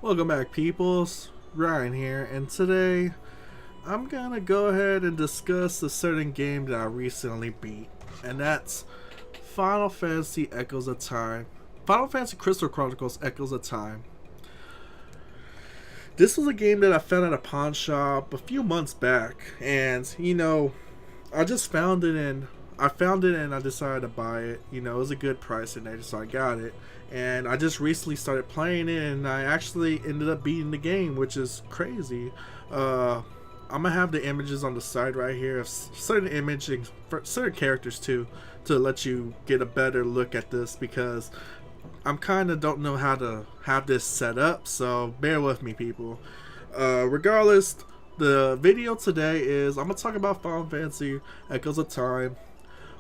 Welcome back, peoples. Ryan here, and today I'm gonna go ahead and discuss a certain game that I recently beat, and that's Final Fantasy Echoes of Time. Final Fantasy Crystal Chronicles Echoes of Time. This was a game that I found at a pawn shop a few months back, and I just found it and I decided to buy it. It was a good price in there, so I got it. And I just recently started playing it, and I actually ended up beating the game, which is crazy. I'm gonna have the images on the side right here of certain images for certain characters too, to let you get a better look at this, because I'm kind of don't know how to have this set up, so bear with me, people. Regardless, the video today is I'm gonna talk about Final Fantasy Echoes of Time,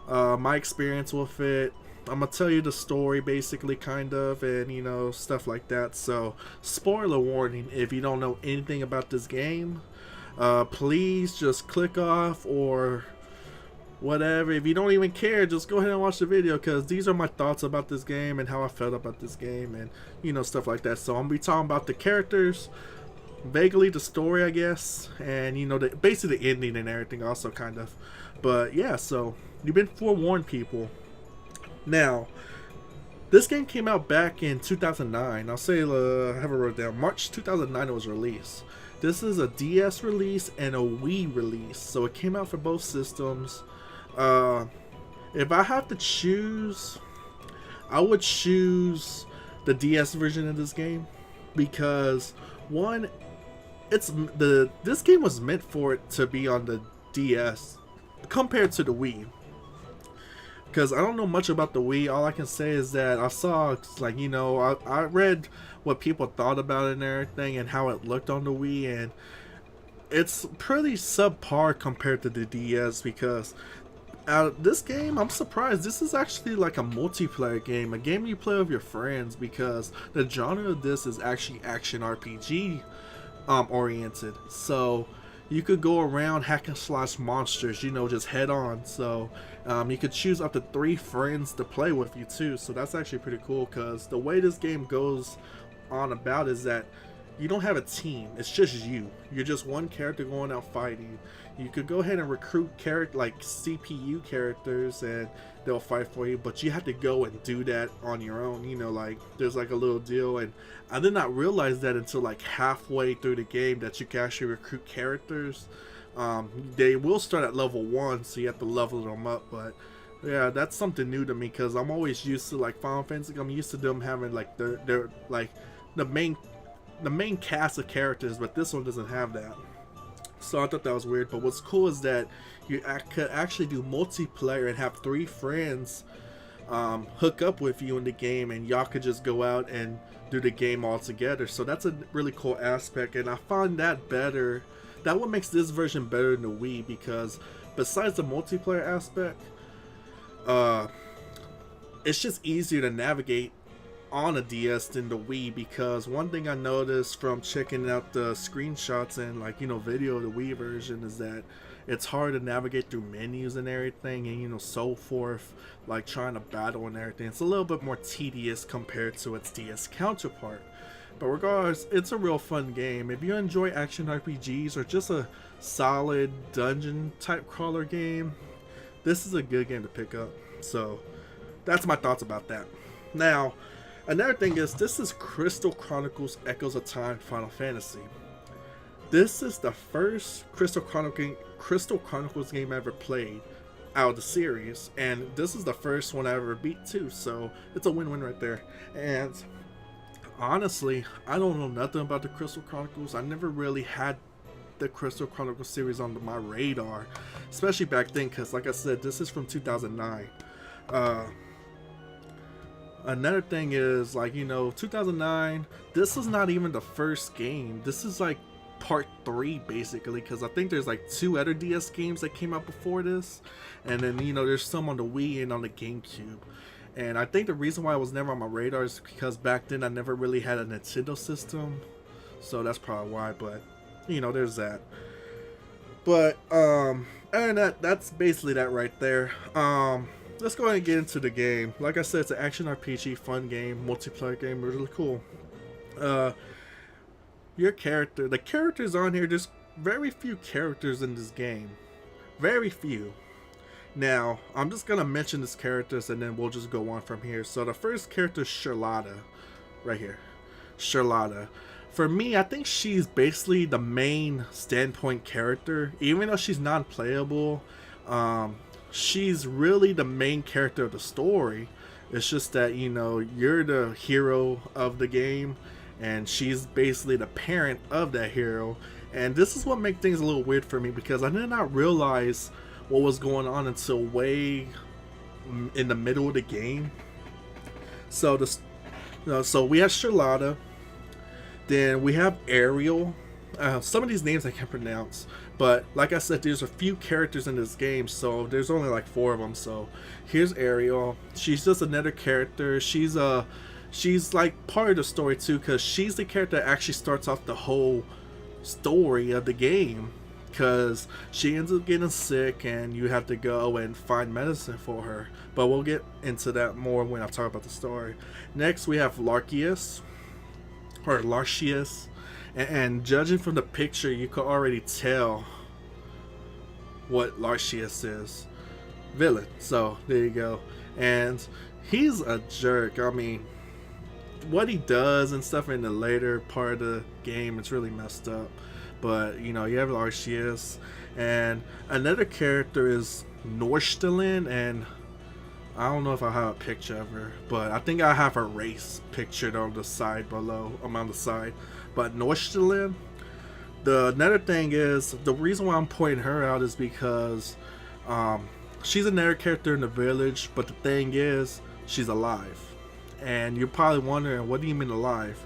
my experience with it. I'm gonna tell you the story, basically, kind of, and stuff like that. So, spoiler warning: if you don't know anything about this game, please just click off or whatever. If you don't even care, just go ahead and watch the video, because these are my thoughts about this game and how I felt about this game, and stuff like that. So I'm gonna be talking about the characters, vaguely the story, I guess, and basically the ending and everything also, kind of. But yeah, so you've been forewarned, people. Now, this game came out back in 2009. I'll say, I have it wrote down. March 2009 it was released. This is a DS release and a Wii release, so it came out for both systems. If I have to choose, I would choose the DS version of this game, because one, this game was meant for it to be on the DS compared to the Wii. Because I don't know much about the Wii. All I can say is that I saw, like, I read what people thought about it and everything, and how it looked on the Wii, and it's pretty subpar compared to the DS. Because this game, I'm surprised. This is actually like a multiplayer game, a game you play with your friends, because the genre of this is actually action RPG oriented. So you could go around hack and slash monsters, just head on. So you could choose up to 3 friends to play with you too. So that's actually pretty cool, because the way this game goes on about is that you don't have a team. It's just you. You're just one character going out fighting. You could go ahead and recruit like CPU characters, and they'll fight for you, but you have to go and do that on your own. Like, there's like a little deal, and I did not realize that until like halfway through the game, that you can actually recruit characters. They will start at level 1, so you have to level them up. But yeah, that's something new to me, because I'm always used to, like, Final Fantasy. I'm used to them having like their like the main cast of characters, but this one doesn't have that. So I thought that was weird. But what's cool is that you could actually do multiplayer and have 3 friends hook up with you in the game, and y'all could just go out and do the game all together. So that's a really cool aspect, and I find that better. That what makes this version better than the Wii, because besides the multiplayer aspect, it's just easier to navigate on a DS than the Wii. Because one thing I noticed from checking out the screenshots and, like, video of the Wii version, is that it's hard to navigate through menus and everything, and so forth, like trying to battle and everything. It's a little bit more tedious compared to its DS counterpart. But regardless, it's a real fun game. If you enjoy action RPGs or just a solid dungeon type crawler game, this is a good game to pick up. So that's my thoughts about that. Now, another thing is, this is Crystal Chronicles Echoes of Time Final Fantasy. This is the first Crystal Chronicles game I ever played out of the series, and this is the first one I ever beat too, so it's a win-win right there. And honestly, I don't know nothing about the Crystal Chronicles. I never really had the Crystal Chronicles series on my radar, especially back then, because, like I said, this is from 2009. Another thing is, like, 2009, this is not even the first game. This is like part 3, basically, because I think there's like 2 other DS games that came out before this, and then there's some on the Wii and on the GameCube. And I think the reason why it was never on my radar is because back then I never really had a Nintendo system, so that's probably why. But there's that. But and that's basically that right there. Let's go ahead and get into the game. Like I said, it's an action RPG, fun game, multiplayer game, really cool. your character, the characters on here, there's very few characters in this game. Very few. Now, I'm just gonna mention these characters and then we'll just go on from here. So the first character is Charlotta, right here. Charlotta. For me, I think she's basically the main standpoint character. Even though she's non-playable, she's really the main character of the story. It's just that, you know, you're the hero of the game, and she's basically the parent of that hero. And this is what makes things a little weird for me, because I did not realize what was going on until way in the middle of the game. So so we have Charlotta. Then we have Ariel. Some of these names I can't pronounce, but like I said, there's a few characters in this game, so there's only like 4 of them. So here's Ariel. She's just another character. She's like part of the story too, because she's the character that actually starts off the whole story of the game, because she ends up getting sick and you have to go and find medicine for her. But we'll get into that more when I talk about the story. Next we have Larcius. And judging from the picture, you can already tell what Larcius is. Villain. So there you go. And he's a jerk. I mean, what he does and stuff in the later part of the game, it's really messed up. But you know, you have Larcius, and another character is Norstelin, and I don't know if I have a picture of her, but I think I have her race pictured on the side below. I'm on the side. But Norstelin, another thing is, the reason why I'm pointing her out is because she's another character in the village, but the thing is, she's alive. And you're probably wondering, what do you mean alive?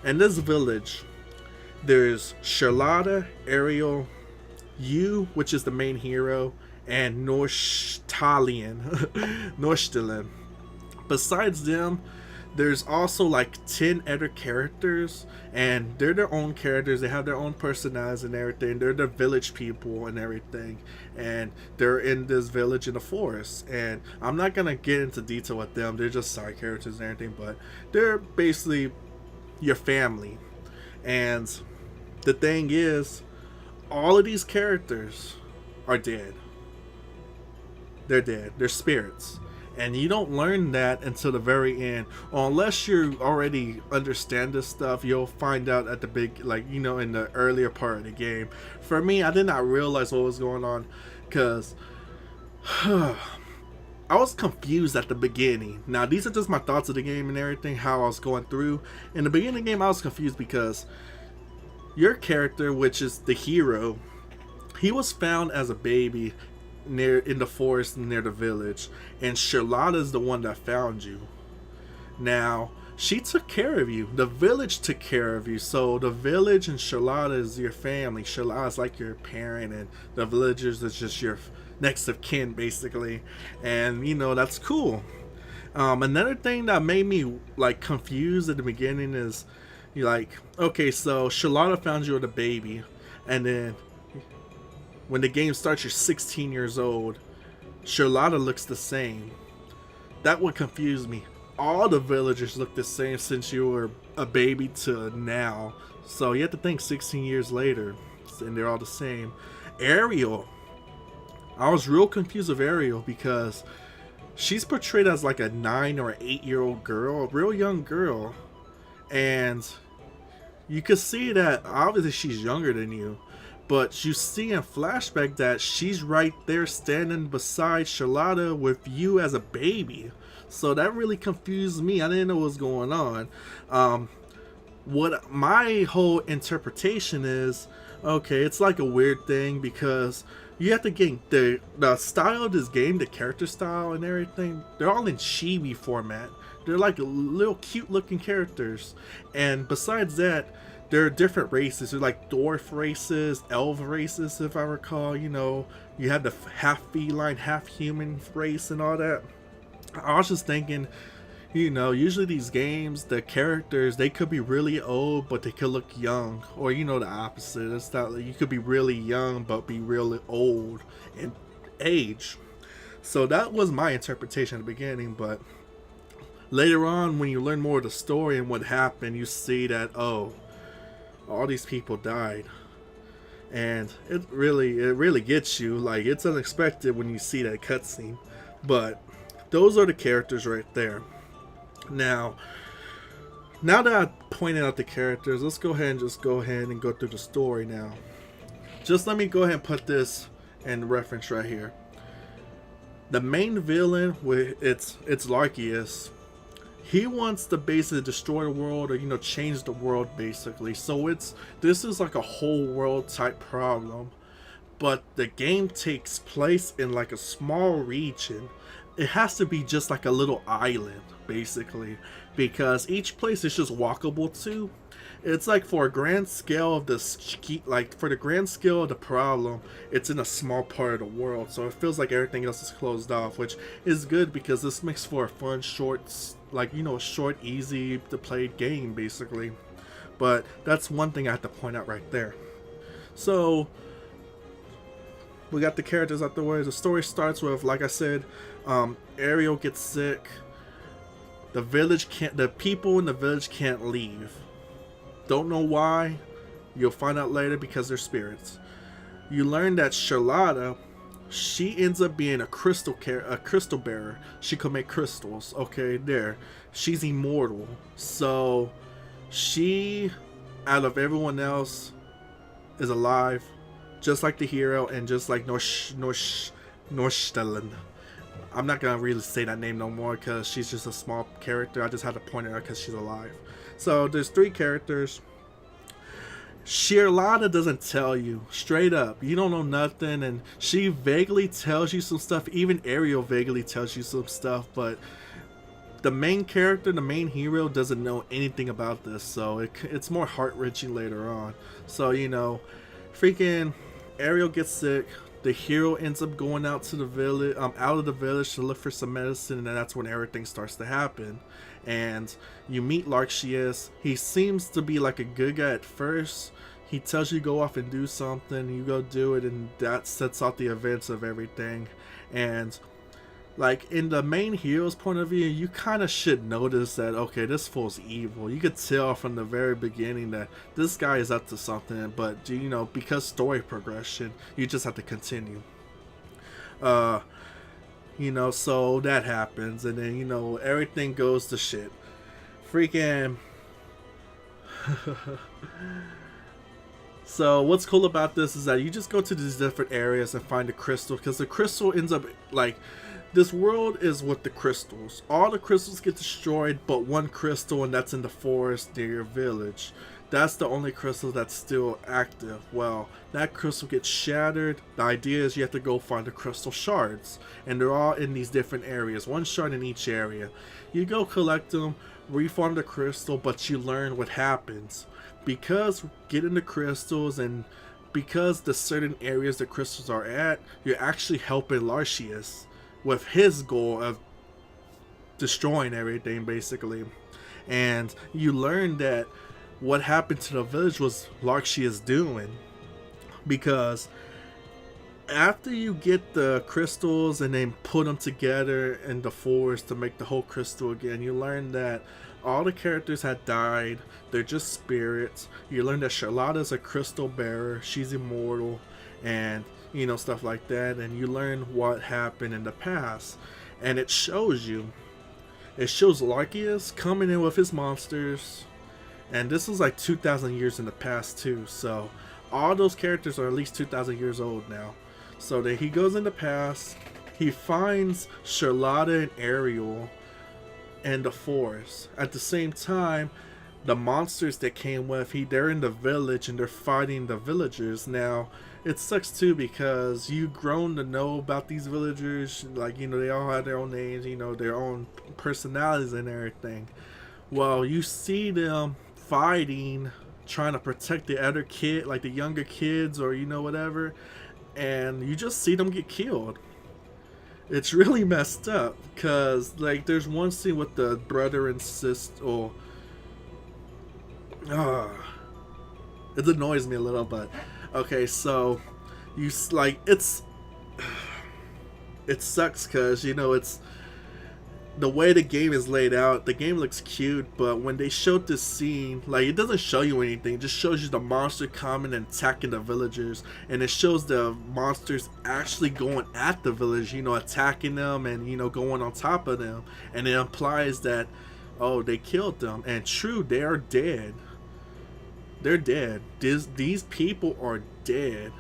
In this village, there's Charlotta, Ariel, you, which is the main hero, and Norstelin. Besides them, there's also like 10 other characters, and they're their own characters. They have their own personalities and everything. They're the village people and everything, and they're in this village in the forest. And I'm not gonna get into detail with them. They're just side characters and everything, but they're basically your family. And the thing is, all of these characters are dead. They're dead. They're spirits. And you don't learn that until the very end. Or unless you already understand this stuff, you'll find out at the big, like, you know, in the earlier part of the game. For me, I did not realize what was going on, because I was confused at the beginning. Now, these are just my thoughts of the game and everything, how I was going through. In the beginning of the game, I was confused because your character, which is the hero, he was found as a baby in the forest near the village, and Charlotta is the one that found you. Now, she took care of you. The village took care of you. So the village and Charlotta is your family. Charlotta is like your parent, and the villagers is just your next of kin, basically. And you know, that's cool. Another thing that made me like confused at the beginning is, you're like, okay, so Charlotta found you with a baby, and then when the game starts, you're 16 years old. Charlotta looks the same. That would confuse me. All the villagers look the same since you were a baby to now. So you have to think 16 years later, and they're all the same. Ariel. I was real confused with Ariel because she's portrayed as like a 9 or 8-year-old girl, a real young girl. And you could see that obviously she's younger than you. But you see in flashback that she's right there standing beside Charlotta with you as a baby. So that really confused me. I didn't know what was going on. What my whole interpretation is, okay, it's like a weird thing because you have to get the style of this game, the character style and everything, they're all in chibi format. They're like little cute looking characters. And besides that, there are different races. There's like dwarf races, elf races, if I recall. You know, you have the half feline, half human race and all that. I was just thinking, you know, usually these games, the characters, they could be really old, but they could look young. Or, you know, the opposite. It's not like you could be really young, but be really old in age. So that was my interpretation at the beginning, but later on, when you learn more of the story and what happened, you see that, oh, all these people died. And it really gets you. Like, it's unexpected when you see that cutscene. But those are the characters right there. Now, now that I pointed out the characters, let's go ahead and go through the story now. Just let me go ahead and put this in reference right here. The main villain, with it's Larkius, he wants to basically destroy the world, or change the world basically. So this is like a whole world type problem, but the game takes place in like a small region. It has to be just like a little island basically, because each place is just walkable to. It's like for a grand scale of for the grand scale of the problem, it's in a small part of the world, so it feels like everything else is closed off, which is good because this makes for a fun short, short, easy to play game basically. But that's one thing I have to point out right there. So we got the characters out the way. The story starts with, like I said, Ariel gets sick. The people in the village can't leave. Don't know why. You'll find out later, because they're spirits. You learn that Charlotta, she ends up being a crystal bearer. She could make crystals. Okay, there. She's immortal. So she, out of everyone else, is alive, just like the hero and just like Norstellen. I'm not gonna really say that name no more because she's just a small character. I just had to point her out because she's alive. So there's 3 characters. Charlotta doesn't tell you straight up. You don't know nothing, and she vaguely tells you some stuff. Even Ariel vaguely tells you some stuff, but the main character, the main hero, doesn't know anything about this. So it's more heart-wrenching later on. So freaking Ariel gets sick. The hero ends up going out to the village, out of the village to look for some medicine, and that's when everything starts to happen. And you meet Larkius. He seems to be like a good guy at first. He tells you to go off and do something. You go do it, and that sets out the events of everything. And like in the main hero's point of view, you kind of should notice that, okay, this fool's evil. You could tell from the very beginning that this guy is up to something, but because story progression, you just have to continue. So that happens, and then everything goes to shit. Freaking So what's cool about this is that you just go to these different areas and find a crystal, because the crystal ends up like, this world is with the crystals. All the crystals get destroyed but one crystal, and that's in the forest near your village. That's the only crystal that's still active. Well, that crystal gets shattered. The idea is you have to go find the crystal shards, and they're all in these different areas, one shard in each area. You go collect them, reform the crystal, but you learn what happens. Because getting the crystals, and because the certain areas the crystals are at, you're actually helping Larkius with his goal of destroying everything basically. And you learn that what happened to the village was Larkius doing, because after you get the crystals and then put them together in the forest to make the whole crystal again, you learn that all the characters had died. They're just spirits. You learn that Charlotta's a crystal bearer. She's immortal, and stuff like that. And you learn what happened in the past, and it shows Larkius coming in with his monsters, and this was like 2,000 years in the past too. So all those characters are at least 2,000 years old now. So that he goes in the past, he finds Charlotta and Ariel in the forest. At the same time, the monsters that came with, they're in the village and they're fighting the villagers. Now, it sucks too, because you've grown to know about these villagers, like, they all have their own names, their own personalities and everything. Well, you see them fighting, trying to protect the other kid, like the younger kids, or whatever, and you just see them get killed. It's really messed up, because like there's one scene with the brother and sister. It annoys me a little, but okay. So you like it sucks because the way the game is laid out, the game looks cute, but when they showed this scene, like, it doesn't show you anything, it just shows you the monster coming and attacking the villagers, and it shows the monsters actually going at the village, you know, attacking them and, you know, going on top of them, and it implies that, oh, they killed them, and true, they are dead. They're dead. These people are dead.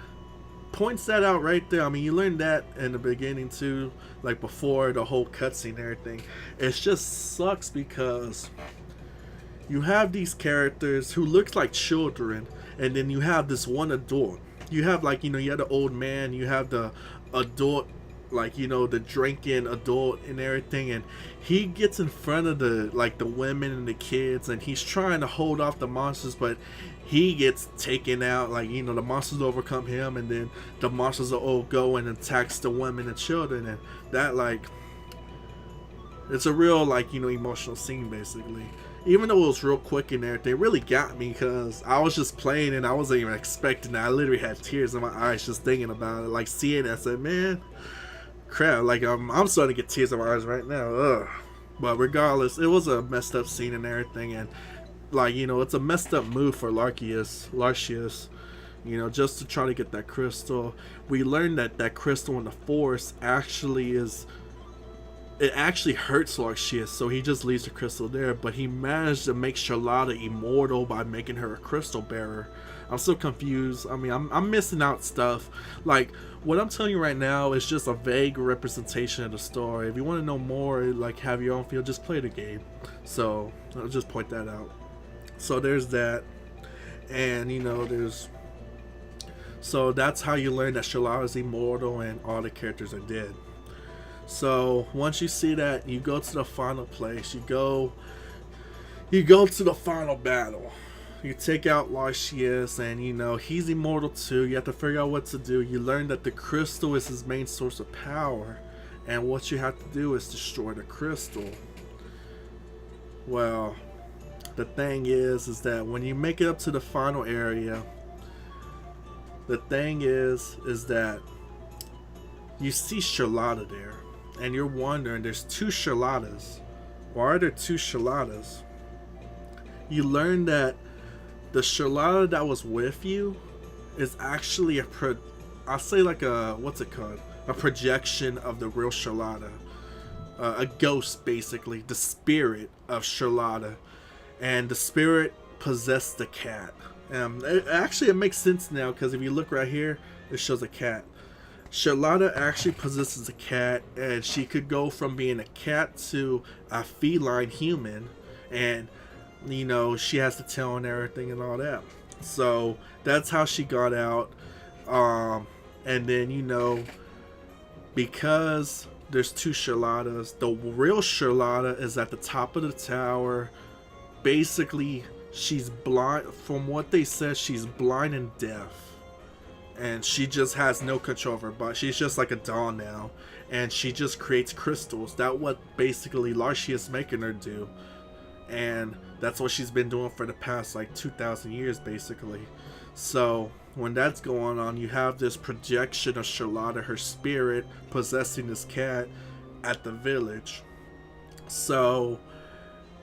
Points that out right there. I mean, you learned that in the beginning too, like before the whole cutscene and everything. It just sucks because you have these characters who look like children, and then you have this one adult. You have, like, you know, you have the old man, you have the adult, like, you know, the drinking adult and everything, and he gets in front of the, like, the women and the kids, and he's trying to hold off the monsters, but he gets taken out. Like, you know, the monsters overcome him, and then the monsters will all go and attacks the women and children, and that, like, it's a real, like, you know, emotional scene basically. Even though it was real quick in there, they really got me because I was just playing and I wasn't even expecting that. I literally had tears in my eyes just thinking about it, like seeing it. I said, man, crap, like, I'm starting to get tears in my eyes right now. Ugh. But regardless, it was a messed up scene and everything, and, like, you know, it's a messed up move for Lartius, you know, just to try to get that crystal. We learned that that crystal in the forest actually is, it actually hurts Lartius, so he just leaves the crystal there, but he managed to make Charlotta immortal by making her a crystal bearer. I'm so confused. I mean, I'm missing out stuff. Like, what I'm telling you right now is just a vague representation of the story. If you want to know more, like, have your own feel, just play the game. So, I'll just point that out. So, there's that. And, you know, so that's how you learn that Charlotta is immortal and all the characters are dead. So, once you see that, you go to the final place. You go to the final battle. You take out Lartius, and, you know, he's immortal too. You have to figure out what to do. You learn that the crystal is his main source of power, and what you have to do is destroy the crystal. Well, the thing is that when you make it up to the final area, the thing is that you see Charlotta there, and you're wondering, there's two Charlottas. Why are there two Charlottas? You learn that the Charlotta that was with you is actually I'll say like a, what's it called? A projection of the real Charlotta. A ghost, basically. The spirit of Charlotta. And the spirit possessed the cat. It makes sense now, because if you look right here, it shows a cat. Charlotta actually possesses a cat, and she could go from being a cat to a feline human, and, you know, she has the tail and everything and all that. So that's how she got out. And then, you know, because there's two Charlottas, the real Charlotta is at the top of the tower. Basically, she's blind. From what they said, she's blind and deaf, and she just has no control of her body. She's just like a doll now, and she just creates crystals. That's what basically Lartius making her do, and that's what she's been doing for the past, like, 2,000 years basically. So when that's going on, you have this projection of Charlotta, her spirit, possessing this cat at the village. So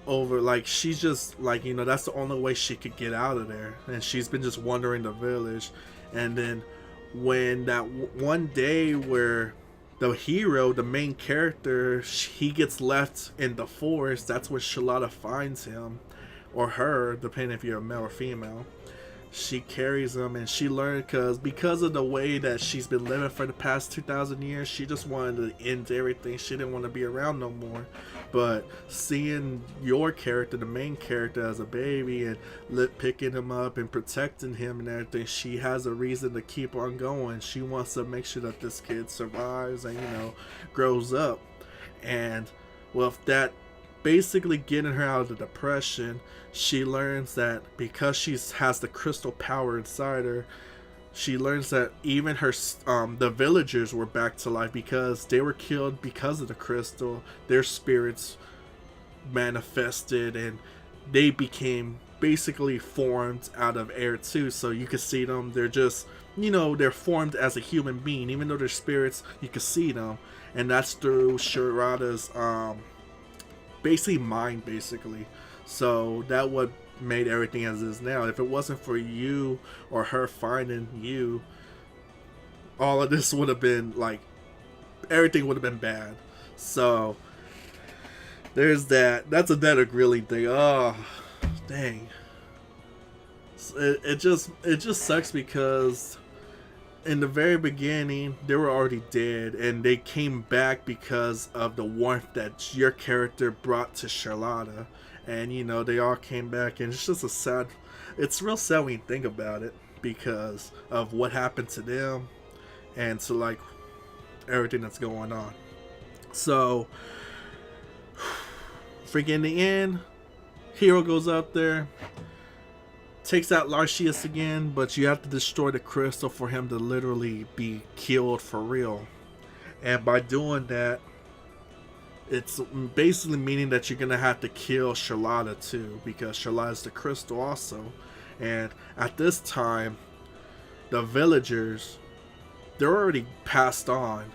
over, like, she's just, like, you know, that's the only way she could get out of there, and she's been just wandering the village. And then when that one day where the hero, the main character, he gets left in the forest, that's when Charlotta finds him, or her, depending if you're a male or female. She carries him, and she learned, because of the way that she's been living for the past 2,000 years, she just wanted to end everything. She didn't want to be around no more. But seeing your character, the main character, as a baby, and picking him up and protecting him and everything, she has a reason to keep on going. She wants to make sure that this kid survives and, you know, grows up. And with that basically getting her out of the depression, she learns that because she has the crystal power inside her, she learns that even her the villagers were back to life because they were killed because of the crystal. Their spirits manifested, and they became basically formed out of air too. So you can see them. They're just, you know, they're formed as a human being, even though they're spirits. You can see them, and that's through Charlotta's basically mined, basically. So that what made everything as it is now. If it wasn't for you or her finding you, all of this would have been like, everything would have been bad. So there's that. That's another grilling thing. Oh, dang. It just sucks because in the very beginning they were already dead, and they came back because of the warmth that your character brought to Charlotta, and they all came back, and it's just a sad. It's real sad when you think about it because of what happened to them, and to like everything that's going on. So, freaking in the end, Hero goes out there, takes out Lartius again, but you have to destroy the crystal for him to literally be killed for real. And by doing that, it's basically meaning that you're gonna have to kill Charlotta too, because Charlotta's the crystal also. And at this time, the villagers, they're already passed on,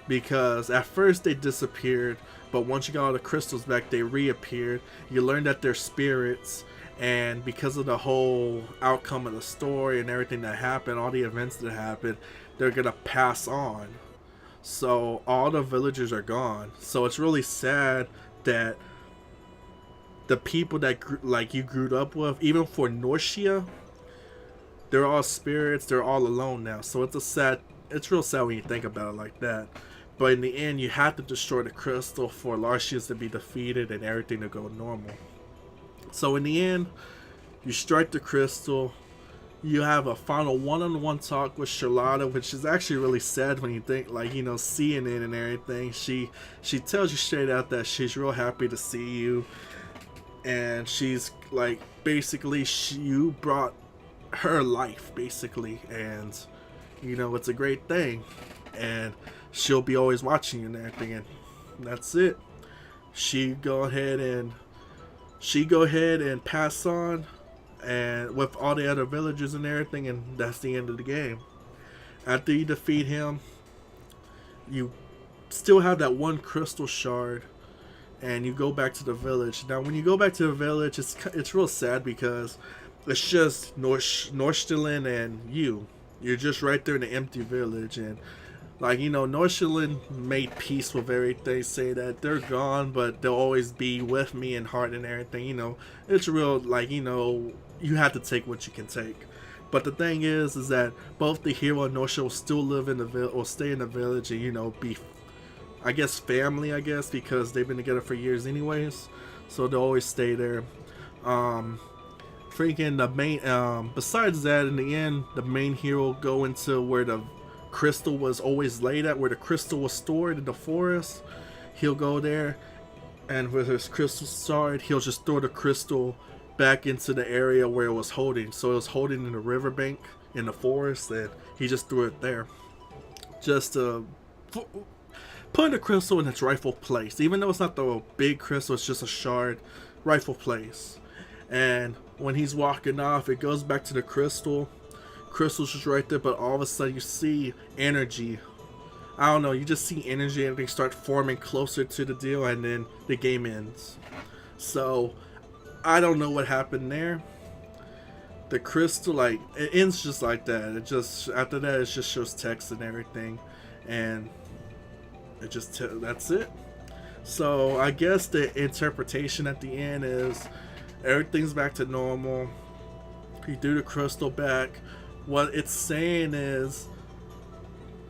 because at first they disappeared, but once you got all the crystals back, they reappeared. You learn that they're spirits, and because of the whole outcome of the story and everything that happened, all the events that happened, they're gonna pass on. So all the villagers are gone. So it's really sad that the people that you grew up with, even for Norcia, they're all spirits. They're all alone now. So it's real sad when you think about it like that. But in the end, you have to destroy the crystal for Lartius to be defeated and everything to go normal. So in the end, you strike the crystal. You have a final one-on-one talk with Charlotta, which is actually really sad when you think, seeing it and everything. She tells you straight out that she's real happy to see you, and she's like, basically, you brought her life, basically, and it's a great thing, and she'll be always watching you and everything, and that's it. She go ahead and pass on, and with all the other villagers and everything, and that's the end of the game. After you defeat him, you still have that one crystal shard, and you go back to the village. Now when you go back to the village, it's real sad because it's just Nordstillen and you're just right there in the empty village, and Nordstillen made peace with everything, say that they're gone, but they'll always be with me in heart and everything. It's real, you have to take what you can take. But the thing is that both the hero and Norcia will still live in the village, or stay in the village, and be, I guess, family, because they've been together for years anyways, so they'll always stay there. Freaking the main, besides that, in the end, the main hero go into where the crystal was always laid at, where the crystal was stored in the forest. He'll go there, and with his crystal shard, he'll just throw the crystal back into the area where it was holding. So it was holding in the riverbank in the forest, and he just threw it there, just to put the crystal in its rightful place. Even though it's not the big crystal, it's just a shard, rightful place. And when he's walking off, it goes back to the crystal. Crystal's just right there, but all of a sudden you see energy. I don't know, you just see energy, and they start forming closer to the deal, and then the game ends. So I don't know what happened there. The crystal, it ends just like that. It just, after that, it just shows text and everything, and it just that's it. So I guess the interpretation at the end is everything's back to normal. You do the crystal back. What it's saying is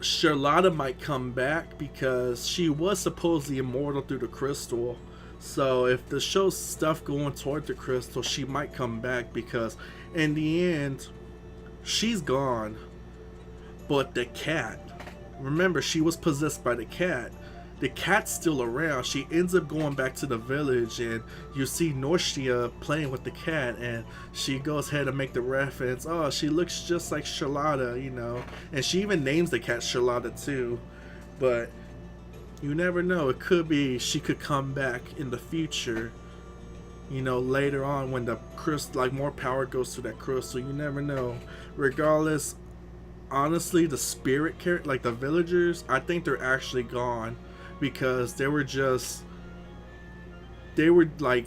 Charlotta might come back because she was supposedly immortal through the crystal. So if the show's stuff going toward the crystal, she might come back, because in the end, she's gone. But the cat, remember, she was possessed by the cat. The cat's still around. She ends up going back to the village, and you see Norcia playing with the cat, and she goes ahead and make the reference, oh, she looks just like Charlotta, and she even names the cat Charlotta too. But you never know, it could be she could come back in the future, later on when the crystal, more power goes to that crystal. You never know. Regardless, honestly, the spirit character, the villagers, I think they're actually gone, because they were just they were like,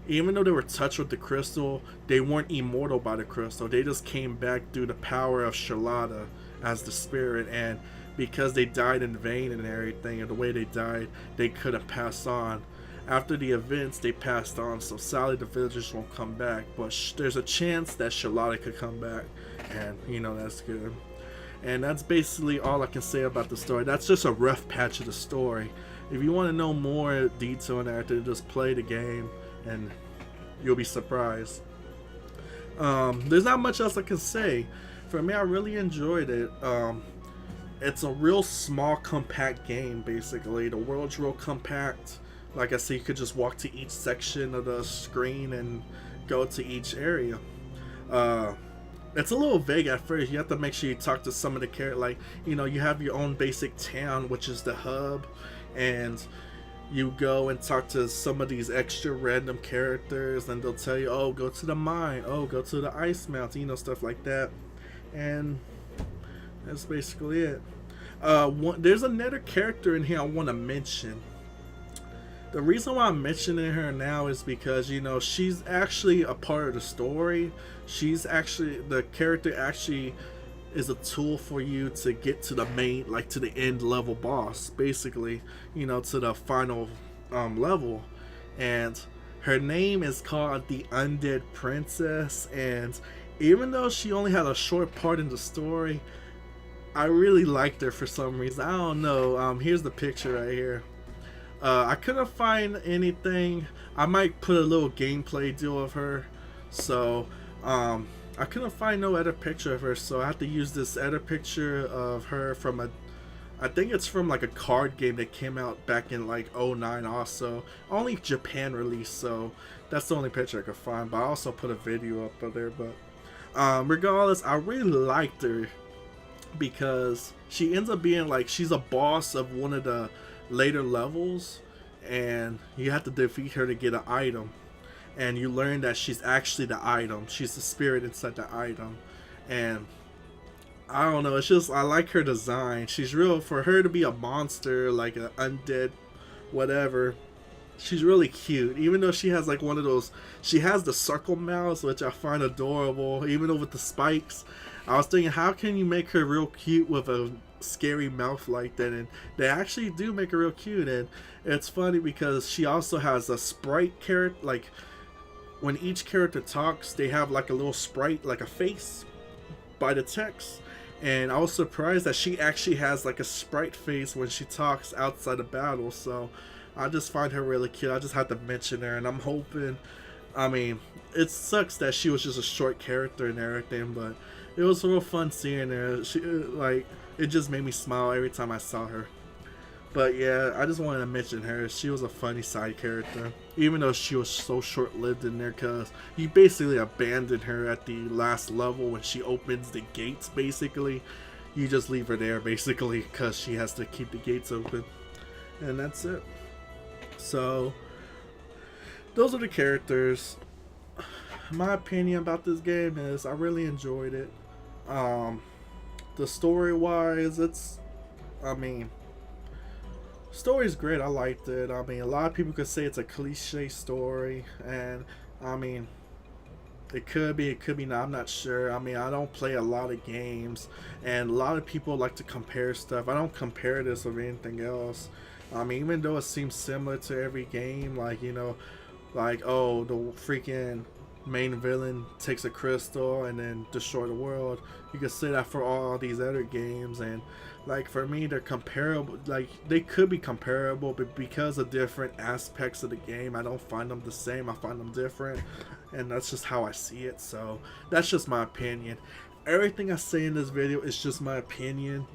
even though they were touched with the crystal, they weren't immortal by the crystal. They just came back through the power of Shalada as the spirit, and because they died in vain and everything, and the way they died, they couldn't pass on. After the events, they passed on, so sadly the villagers won't come back. But there's a chance that Shalada could come back, and that's good. And that's basically all I can say about the story. That's just a rough patch of the story. If you want to know more detail on that, then just play the game, and you'll be surprised. There's not much else I can say. For me, I really enjoyed it. It's a real small, compact game, basically. The world's real compact. Like I said, you could just walk to each section of the screen and go to each area. It's a little vague at first. You have to make sure you talk to some of the characters. Like, you have your own basic town, which is the hub, and you go and talk to some of these extra random characters, and they'll tell you, oh, go to the mine, oh, go to the ice mountain, stuff like that. And that's basically it. There's another character in here I want to mention. The reason why I'm mentioning her now is because, she's actually a part of the story. The character actually is a tool for you to get to the main, like to the end level boss, basically, to the final level. And her name is called the Undead Princess. And even though she only had a short part in the story, I really liked her for some reason. I don't know. Here's the picture right here. I couldn't find anything. I might put a little gameplay deal of her. So, I couldn't find no other picture of her. So I have to use this other picture of her from I think it's from like a card game that came out back in like 2009 also. Only Japan released, so that's the only picture I could find. But I also put a video up of there. But, regardless, I really liked her because she ends up being like, she's a boss of one of the later levels, and you have to defeat her to get an item, and you learn that she's actually the item. She's the spirit inside the item. And I don't know, it's just, I like her design. She's real, for her to be a monster, like an undead whatever, she's really cute. Even though she has like one of those, she has the circle mouths, which I find adorable, even though with the spikes. I was thinking, how can you make her real cute with a scary mouth like that? And they actually do make her real cute. And it's funny because she also has a sprite character. Like, when each character talks, they have like a little sprite, like a face by the text. And I was surprised that she actually has like a sprite face when she talks outside of battle. So I just find her really cute. I just had to mention her, and I'm hoping, it sucks that she was just a short character and everything, but it was real fun seeing her. She, like, it just made me smile every time I saw her. But yeah, I just wanted to mention her. She was a funny side character, even though she was so short-lived in there, because you basically abandoned her at the last level when she opens the gates. Basically, you just leave her there basically because she has to keep the gates open, and that's it. So those are the characters. My opinion about this game is I really enjoyed it. The story wise, story's great. I liked it. A lot of people could say it's a cliche story, and it could be not. I'm not sure. I don't play a lot of games, and a lot of people like to compare stuff. I don't compare this with anything else. Even though it seems similar to every game, like, oh, the freaking main villain takes a crystal and then destroy the world. You can say that for all these other games, and like, for me, they're comparable. Like, they could be comparable, but because of different aspects of the game, I don't find them the same. I find them different, and that's just how I see it. So that's just my opinion. Everything I say in this video is just my opinion.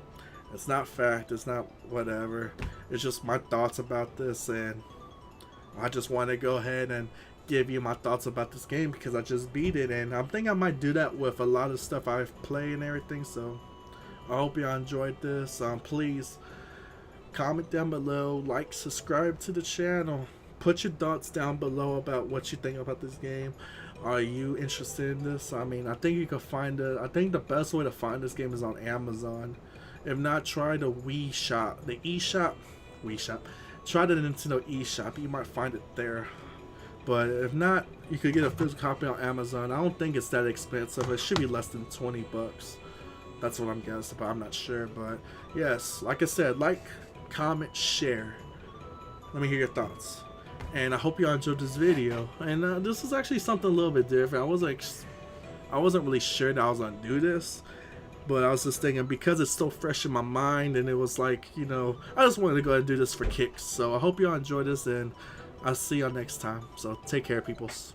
It's not fact. It's not whatever. It's just my thoughts about this, and I just want to go ahead and give you my thoughts about this game because I just beat it, and I think I might do that with a lot of stuff I've played and everything. So I hope y'all enjoyed this. Please comment down below, like, subscribe to the channel, put your thoughts down below about what you think about this game. Are you interested in this? I think you can find it. I think the best way to find this game is on Amazon. If not, try the Wii Shop, the eShop, Wii Shop. Try the Nintendo eShop. You might find it there. But if not, you could get a physical copy on Amazon. I don't think it's that expensive. It should be less than 20 bucks. That's what I'm guessing, but I'm not sure. But yes, like I said, like, comment, share. Let me hear your thoughts. And I hope y'all enjoyed this video. And this is actually something a little bit different. I wasn't really sure that I was gonna do this, but I was just thinking, because it's so fresh in my mind, and it was like, you know, I just wanted to go ahead and do this for kicks. So I hope y'all enjoy this, and I'll see y'all next time. So take care, peoples.